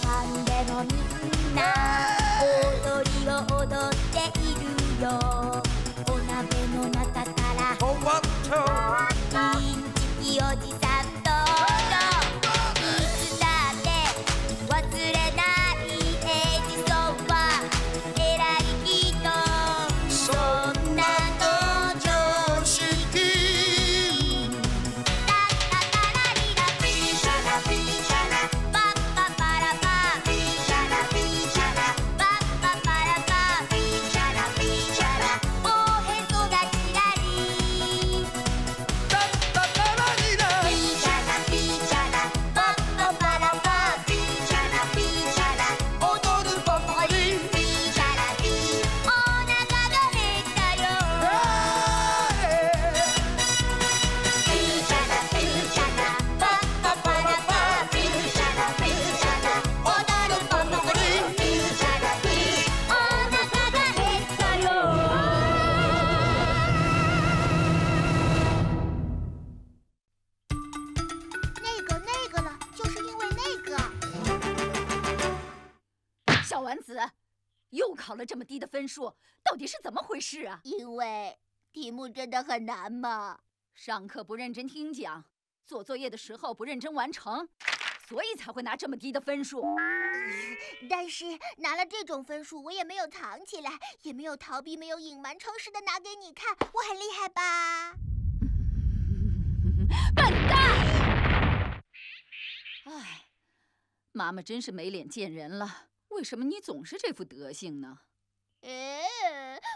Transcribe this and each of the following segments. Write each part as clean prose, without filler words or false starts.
飯でもみんな踊りを踊っているよ。お鍋の中からインチキおじさん登場。いつだって忘れないエジソンは偉い人。そんなの常識。タッタタラリラピーシャラピーシャラパッパパラパピーシャラピーシャラパッパパラパピーシャラピーシャラおへそがちらりタッタタラリラピーシャラピーシャラパッパパラパピーシャラピーシャラ踊るポポリピーシャラピーお腹が減ったよ。ピーシャラピーシャラパッパパラパピーシャラピーシャラ踊るポポリピーシャラピーお腹が減ったよ。那个了，就是因为那个。小丸子，又考了这么低的分数，到底是怎么回事啊？因为题目真的很难嘛。上课不认真听讲，做作业的时候不认真完成，所以才会拿这么低的分数。但是拿了这种分数，我也没有藏起来，也没有逃避，没有隐瞒，诚实的拿给你看，我很厉害吧？笨蛋！唉，妈妈真是没脸见人了。为什么你总是这副德行呢？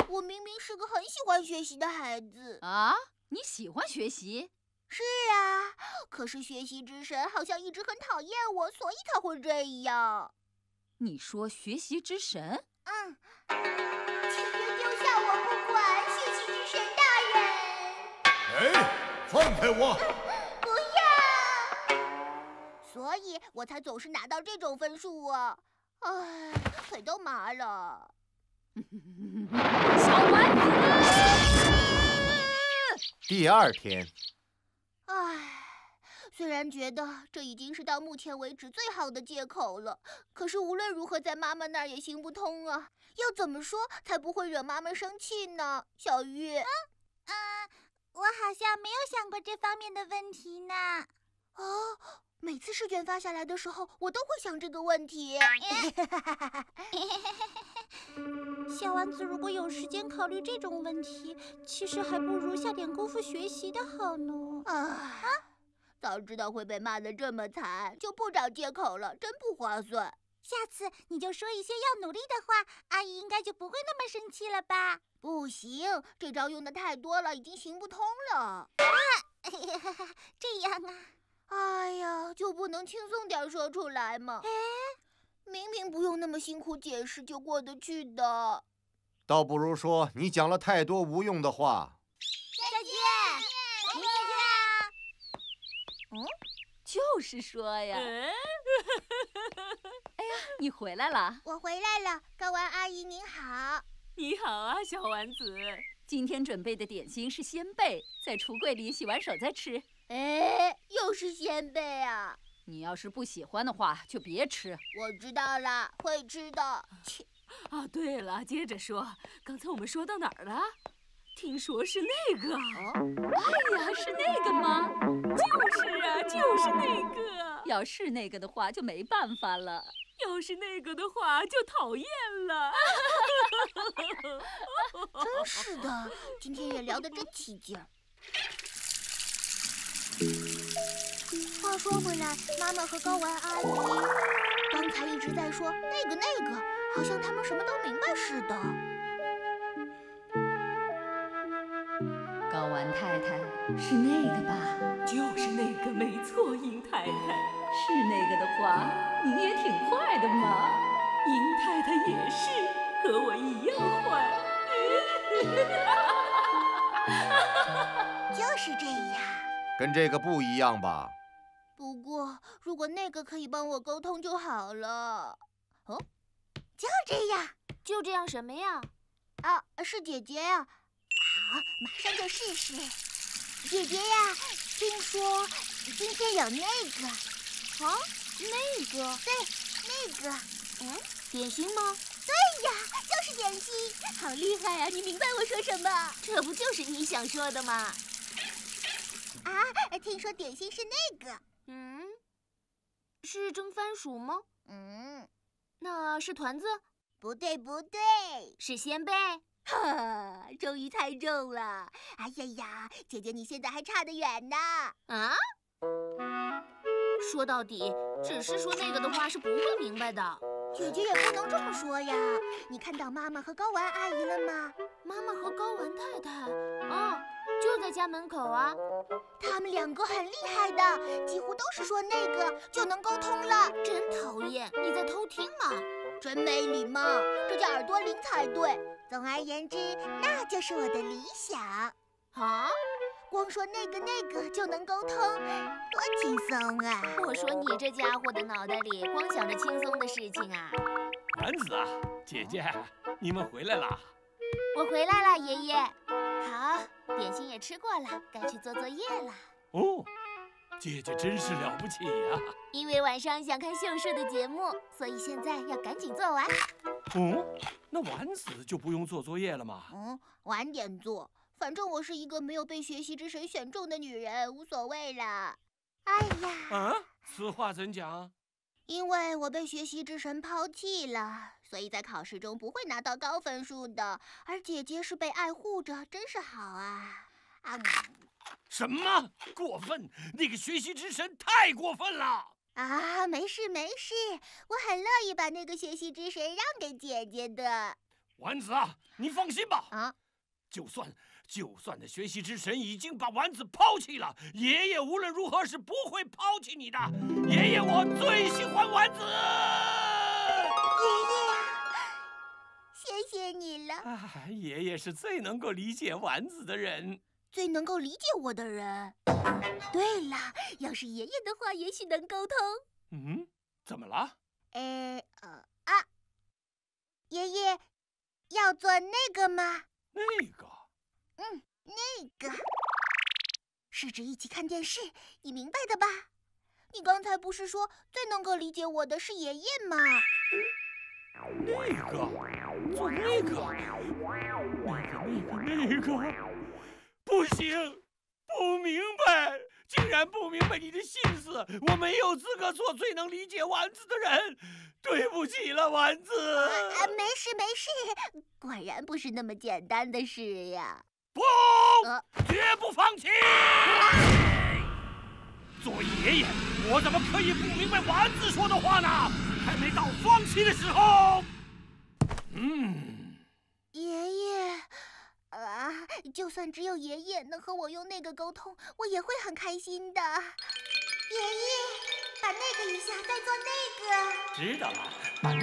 我明明是个很喜欢学习的孩子。啊，你喜欢学习？是啊，可是学习之神好像一直很讨厌我，所以他会这样。你说学习之神？请别丢下我不管，学习之神大人。哎，放开我！不要！所以我才总是拿到这种分数啊！唉，腿都麻了。小丸子！第二天，唉，虽然觉得这已经是到目前为止最好的借口了，可是无论如何在妈妈那儿也行不通啊！要怎么说才不会惹妈妈生气呢？小玉。我好像没有想过这方面的问题呢。哦，每次试卷发下来的时候，我都会想这个问题。小丸子如果有时间考虑这种问题，其实还不如下点功夫学习的好呢。早知道会被骂得这么惨，就不找借口了，真不划算。下次你就说一些要努力的话，阿姨应该就不会那么生气了吧？不行，这招用的太多了，已经行不通了。这样啊？哎呀，就不能轻松点说出来吗？明明不用那么辛苦解释就过得去的。倒不如说你讲了太多无用的话。再见，再见。就是说呀。哎呀，你回来了。我回来了，高丸阿姨您好。你好啊，小丸子。今天准备的点心是鲜贝，在橱柜里洗完手再吃。又是鲜贝啊！你要是不喜欢的话，就别吃。我知道了，会吃的。啊，对了，接着说，刚才我们说到哪儿了？听说是那个。哎呀，是那个吗？就是啊，就是那个。要是那个的话，就没办法了。要是那个的话，就讨厌了。真是的，今天也聊得真起劲儿。话说回来，妈妈和高丸阿姨刚才一直在说那个，好像他们什么都明白似的。高丸太太，是那个吧？就是那个，没错，殷太太。是那个的话，你也挺坏的嘛。殷太太也是，和我一样坏。就是这样。跟这个不一样吧？不过，如果那个可以帮我沟通就好了。就这样。就这样什么呀？是姐姐呀。好，马上就试试。姐姐呀，听说今天有那个。那个？对，那个。点心吗？对呀，就是点心。好厉害呀！你明白我说什么？这不就是你想说的吗？啊，听说点心是那个。是蒸番薯吗？那是团子？不对，不对，是鲜贝。哈，终于猜中了！哎呀呀，姐姐你现在还差得远呢。啊？说到底，只是说那个的话是不会明白的。姐姐也不能这么说呀。你看到妈妈和高丸阿姨了吗？妈妈和高丸太太，就在家门口啊。他们两个很厉害的，几乎都是说那个就能沟通了。真讨厌，你在偷听啊！真没礼貌，这叫耳朵灵才对。总而言之，那就是我的理想。啊？光说那个就能沟通，多轻松啊！我说你这家伙的脑袋里光想着轻松的事情啊！丸子啊，姐姐，你们回来啦！我回来了，爷爷。好，点心也吃过了，该去做作业了。哦，姐姐真是了不起呀！因为晚上想看秀树的节目，所以现在要赶紧做完。那丸子就不用做作业了吗？晚点做。反正我是一个没有被学习之神选中的女人，无所谓了。哎呀，此话怎讲？因为我被学习之神抛弃了，所以在考试中不会拿到高分数的。而姐姐是被爱护着，真是好啊！什么过分？那个学习之神太过分了！没事没事，我很乐意把那个学习之神让给姐姐的。丸子啊，你放心吧。就算那学习之神已经把丸子抛弃了，爷爷无论如何是不会抛弃你的。爷爷，我最喜欢丸子。爷爷，谢谢你了。爷爷是最能够理解丸子的人，最能够理解我的人。对了，要是爷爷的话，也许能沟通。怎么了？爷爷要做那个吗？那个。那个是指一起看电视，你明白的吧？你刚才不是说最能够理解我的是爷爷吗？那个，做那个，不行，不明白，竟然不明白你的心思，我没有资格做最能理解丸子的人，对不起了，丸子。没事没事，果然不是那么简单的事呀。不，绝不放弃！作为爷爷，我怎么可以不明白丸子说的话呢？还没到放弃的时候。爷爷，就算只有爷爷能和我用那个沟通，我也会很开心的。爷爷，把那个一下，再做那个。知道了，把那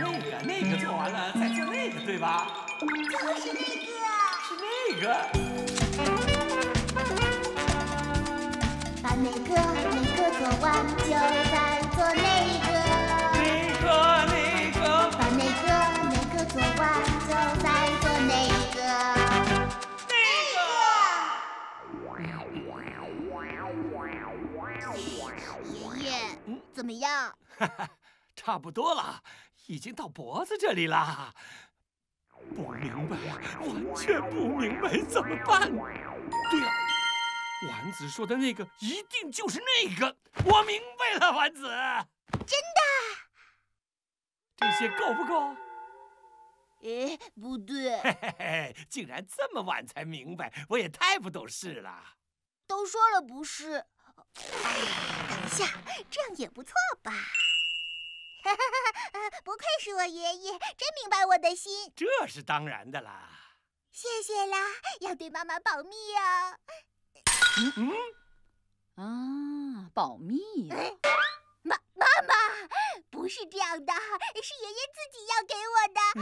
个做完了，再做那个，对吧？就是那个。是那个。把那个做完，就再做那个。把那个做完，就再做那个。爷爷，怎么样？差不多了，已经到脖子这里了。不明白，完全不明白，怎么办？对了，丸子说的那个一定就是那个，我明白了，丸子。真的？这些够不够？不对。竟然这么晚才明白，我也太不懂事了。都说了不是。等一下，这样也不错吧？不愧是我爷爷，真明白我的心。这是当然的啦。谢谢啦，要对妈妈保密哦。保密呀。妈妈，不是这样的，是爷爷自己要给我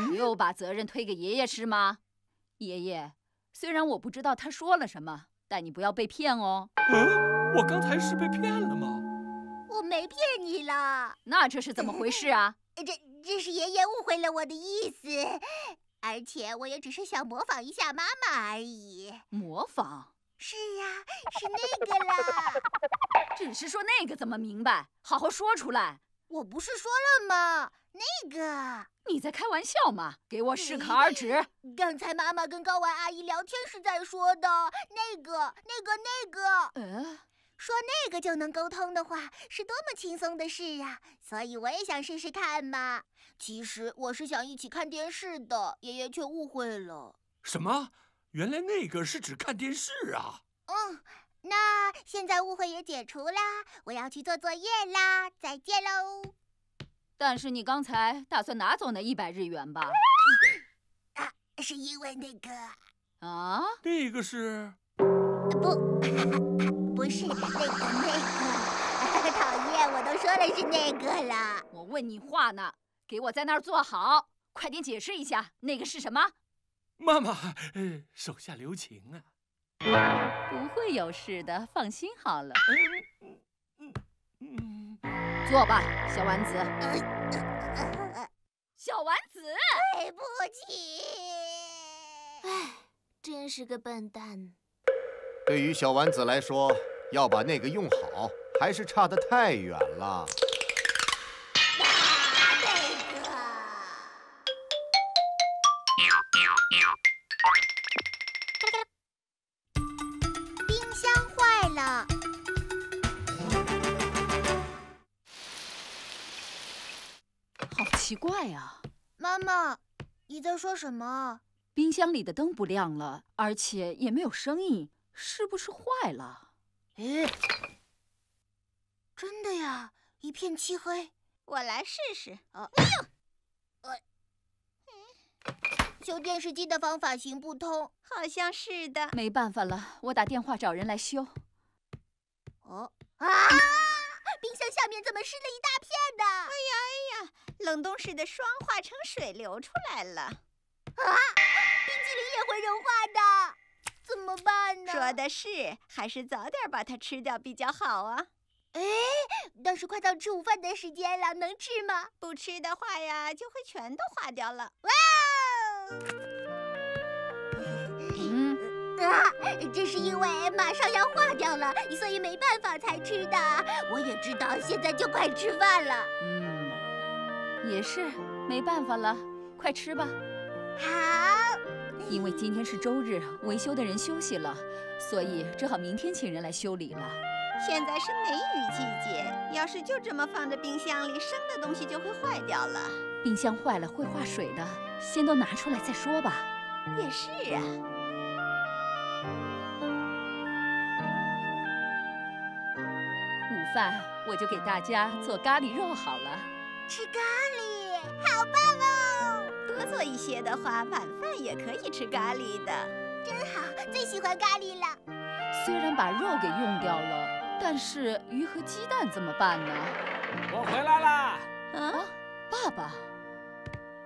的。又把责任推给爷爷是吗？爷爷，虽然我不知道他说了什么，但你不要被骗哦。我刚才是被骗了吗？我没骗你了。那这是怎么回事啊？这是爷爷误会了我的意思，而且我也只是想模仿一下妈妈而已。模仿？是啊，是那个啦。只是说那个怎么明白？好好说出来。我不是说了吗？那个，你在开玩笑吗？给我适可而止。刚才妈妈跟高丸阿姨聊天时在说的那个。说那个就能沟通的话，是多么轻松的事啊！所以我也想试试看嘛。其实我是想一起看电视的，爷爷却误会了。什么？原来那个是指看电视啊！那现在误会也解除啦，我要去做作业啦，再见喽。但是你刚才打算拿走那100日元吧？是因为那个啊？那个是？不是那个，讨厌，我都说了是那个了。我问你话呢，给我在那儿坐好，快点解释一下，那个是什么？妈妈，手下留情啊。不会有事的，放心好了。坐吧，小丸子。小丸子，对不起。真是个笨蛋。对于小丸子来说，要把那个用好，还是差得太远了。冰箱坏了。好奇怪啊！妈妈，你在说什么？冰箱里的灯不亮了，而且也没有声音，是不是坏了？真的呀，一片漆黑。我来试试。修电视机的方法行不通。好像是的。没办法了，我打电话找人来修。冰箱下面怎么湿了一大片呢？冷冻室的霜化成水流出来了。冰淇淋也会融化的，怎么办呢？说的是，还是早点把它吃掉比较好啊。但是快到吃午饭的时间了，能吃吗？不吃的话呀，就会全都化掉了。哇这是因为马上要化掉了，所以没办法才吃的。我也知道，现在就快吃饭了。也是，没办法了，快吃吧。好。因为今天是周日，维修的人休息了，所以只好明天请人来修理了。现在是梅雨季节，要是就这么放在冰箱里，生的东西就会坏掉了。冰箱坏了会化水的，先都拿出来再说吧。也是啊。午饭我就给大家做咖喱肉好了。吃咖喱，好棒哦！多做一些的话，晚饭也可以吃咖喱的。真好，最喜欢咖喱了。虽然把肉给用掉了，但是鱼和鸡蛋怎么办呢？我回来啦！爸爸，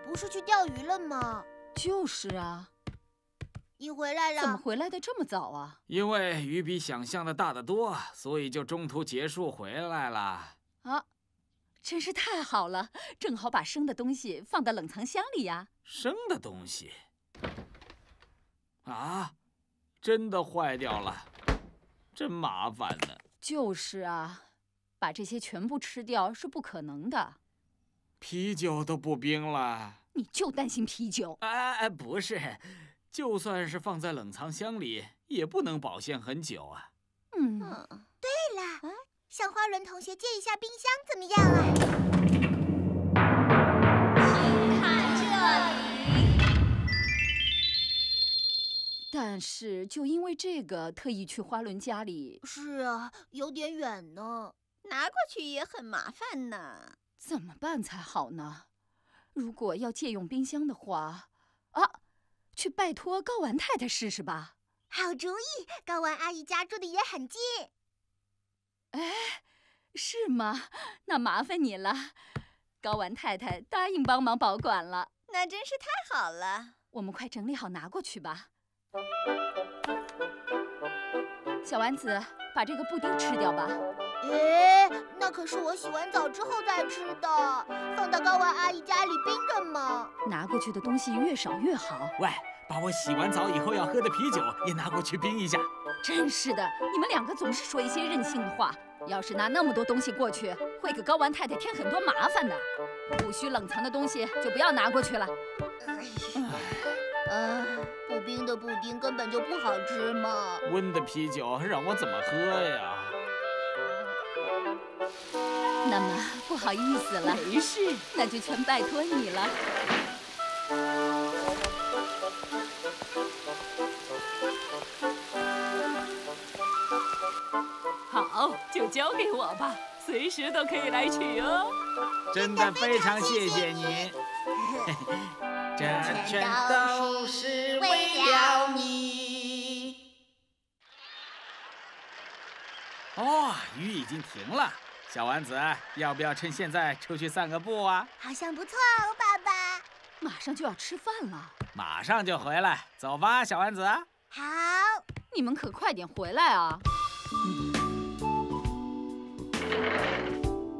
不是去钓鱼了吗？就是啊。你回来了？怎么回来的这么早啊？因为鱼比想象的大得多，所以就中途结束回来了。真是太好了，正好把生的东西放到冷藏箱里呀。生的东西？啊，真的坏掉了，真麻烦呢。就是啊，把这些全部吃掉是不可能的。啤酒都不冰了。你就担心啤酒？不是，就算是放在冷藏箱里，也不能保鲜很久啊。对了，向花轮同学借一下冰箱怎么样啊？请看这里。但是就因为这个，特意去花轮家里。是啊，有点远呢。拿过去也很麻烦呢。怎么办才好呢？如果要借用冰箱的话，去拜托高丸太太试试吧。好主意，高丸阿姨家住的也很近。是吗？那麻烦你了。高丸太太答应帮忙保管了。那真是太好了。我们快整理好拿过去吧。小丸子，把这个布丁吃掉吧。那可是我洗完澡之后再吃的，放到高丸阿姨家里冰着嘛。拿过去的东西越少越好。喂，把我洗完澡以后要喝的啤酒也拿过去冰一下。真是的，你们两个总是说一些任性的话。要是拿那么多东西过去，会给高丸太太添很多麻烦的。不需冷藏的东西就不要拿过去了。不冰的布丁根本就不好吃嘛。温的啤酒让我怎么喝呀？那么不好意思了，没事，那就全拜托你了。好，就交给我吧，随时都可以来取哦。真的非常谢谢您。这全都是为了你。哦，雨已经停了。小丸子，要不要趁现在出去散个步啊？好像不错哦，爸爸。马上就要吃饭了，马上就回来，走吧，小丸子。好。你们可快点回来啊！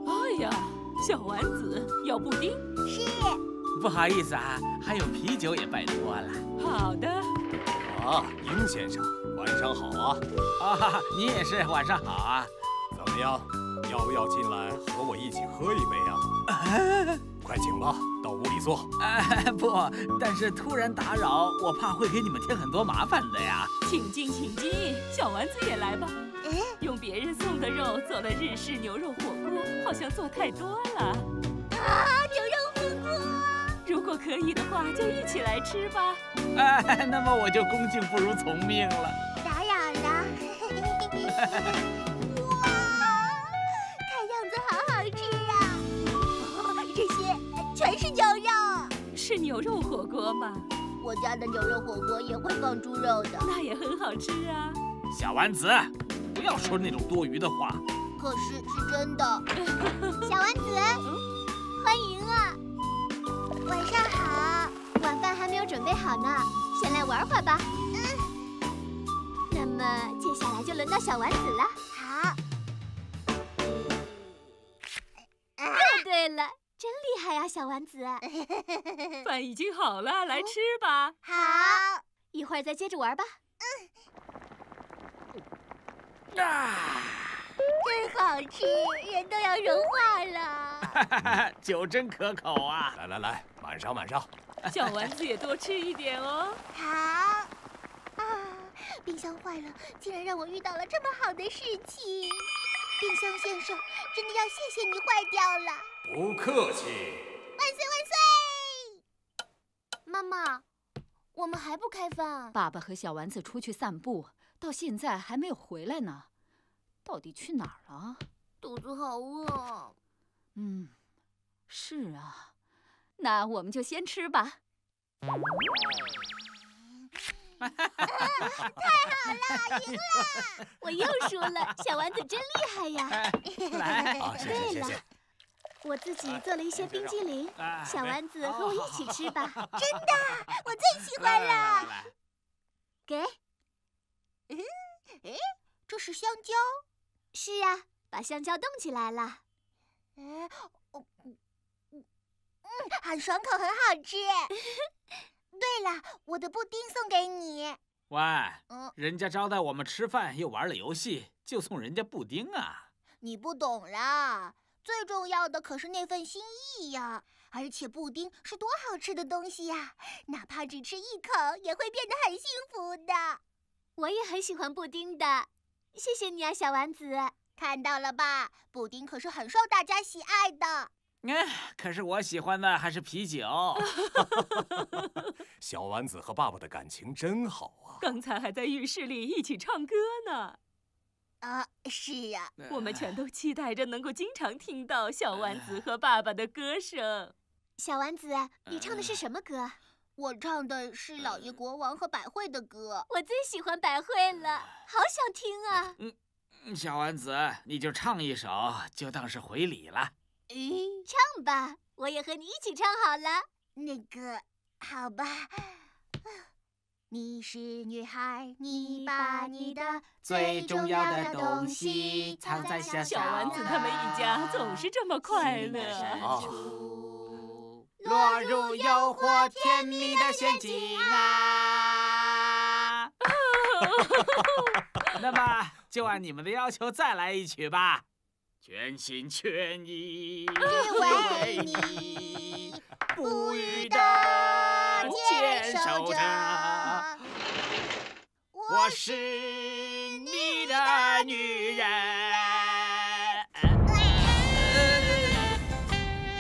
哎呀，小丸子要布丁？是。不好意思啊，还有啤酒也拜托了。好的。啊，鹰先生，晚上好啊！啊，你也是，晚上好啊！怎么样，要不要进来和我一起喝一杯啊？快请吧，到屋里坐。不，但是突然打扰，我怕会给你们添很多麻烦的呀。请进，请进，小丸子也来吧。用别人送的肉做了日式牛肉火锅，好像做太多了。牛肉火锅。如果可以的话，就一起来吃吧。那么我就恭敬不如从命了。打扰了。哇，看样子好好吃啊！这些全是牛肉。是牛肉火锅吗？我家的牛肉火锅也会放猪肉的。那也很好吃啊。小丸子，不要说那种多余的话。可是是真的。小丸子，欢迎啊！晚上好。晚饭还没有准备好呢，先来玩会儿吧。那么接下来就轮到小丸子了。好。对了，真厉害呀，小丸子。饭已经好了，来吃吧。好。一会儿再接着玩吧。真好吃，人都要融化了。酒真可口啊！来，满上。小丸子也多吃一点哦。好。冰箱坏了，竟然让我遇到了这么好的事情。冰箱先生，真的要谢谢你坏掉了。不客气。万岁万岁！妈妈，我们还不开饭？爸爸和小丸子出去散步，到现在还没有回来呢，到底去哪儿了？肚子好饿。是啊，那我们就先吃吧。太好了，赢了！我又输了，小丸子真厉害呀！来，谢谢。我自己做了一些冰激凌，小丸子和我一起吃吧。真的，我最喜欢了。给。这是香蕉。是啊，把香蕉冻起来了。很爽口，很好吃。对了，我的布丁送给你。喂，人家招待我们吃饭又玩了游戏，就送人家布丁啊？你不懂啦，最重要的可是那份心意呀。而且布丁是多好吃的东西呀，哪怕只吃一口也会变得很幸福的。我也很喜欢布丁的，谢谢你啊，小丸子。看到了吧，布丁可是很受大家喜爱的。可是我喜欢的还是啤酒。小丸子和爸爸的感情真好啊！刚才还在浴室里一起唱歌呢。是啊，我们全都期待着能够经常听到小丸子和爸爸的歌声。小丸子，你唱的是什么歌？我唱的是老爷国王和百惠的歌。我最喜欢百惠了，好想听啊！小丸子，你就唱一首，就当是回礼了。唱吧，我也和你一起唱好了。那个，好吧。你是女孩，你把你的最重要的东西藏在小丸子他们一家总是这么快乐。落入诱惑甜蜜的陷阱啊！那么就按你们的要求再来一曲吧。全心全意为你，不渝的的坚坚守守着。着。我是你的女人。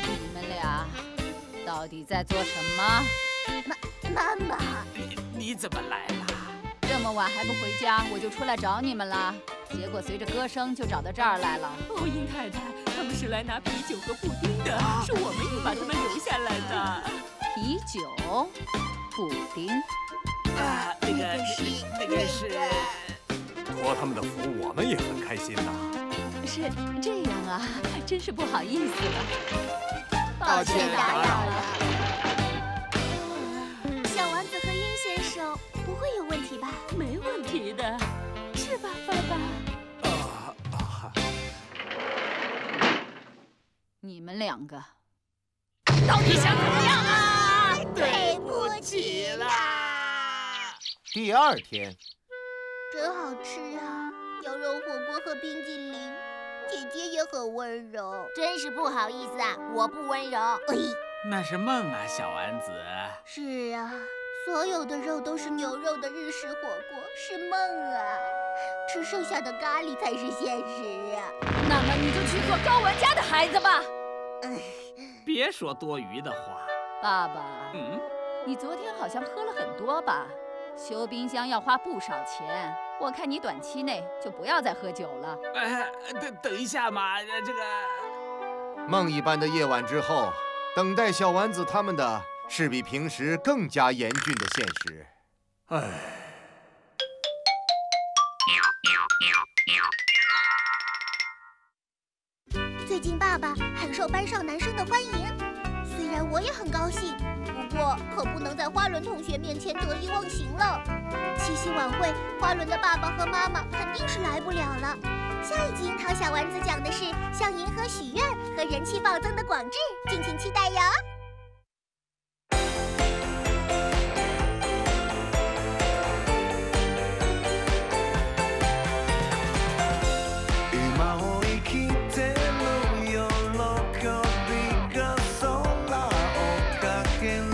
你们俩到底在做什么？妈妈，你怎么来了？这么晚还不回家，我就出来找你们了。结果随着歌声就找到这儿来了。哦，殷太太，他们是来拿啤酒和布丁的，是我们硬把他们留下来的。啤酒、布丁，那个是。托他们的福，我们也很开心呐。是这样啊，真是不好意思了，抱歉打扰了。小丸子和殷先生不会有问题吧？没问题的，是吧，爸爸？你们两个到底想怎么样啊？对不起啦！第二天，真好吃啊！牛肉火锅和冰激凌，姐姐也很温柔。真是不好意思啊，我不温柔。那是梦啊，小丸子。是啊，所有的肉都是牛肉的日式火锅，是梦啊！吃剩下的咖喱才是现实啊！那么你就去做高文家的孩子吧。别说多余的话。爸爸，你昨天好像喝了很多吧？修冰箱要花不少钱，我看你短期内就不要再喝酒了。等一下嘛，这个梦一般的夜晚之后，等待小丸子他们的是比平时更加严峻的现实。唉。最近爸爸很受班上男生的欢迎，虽然我也很高兴，不过可不能在花轮同学面前得意忘形了。七夕晚会，花轮的爸爸和妈妈肯定是来不了了。下一集樱桃小丸子讲的是向银河许愿和人气暴增的广志，敬请期待哟。喜びが空を駆ける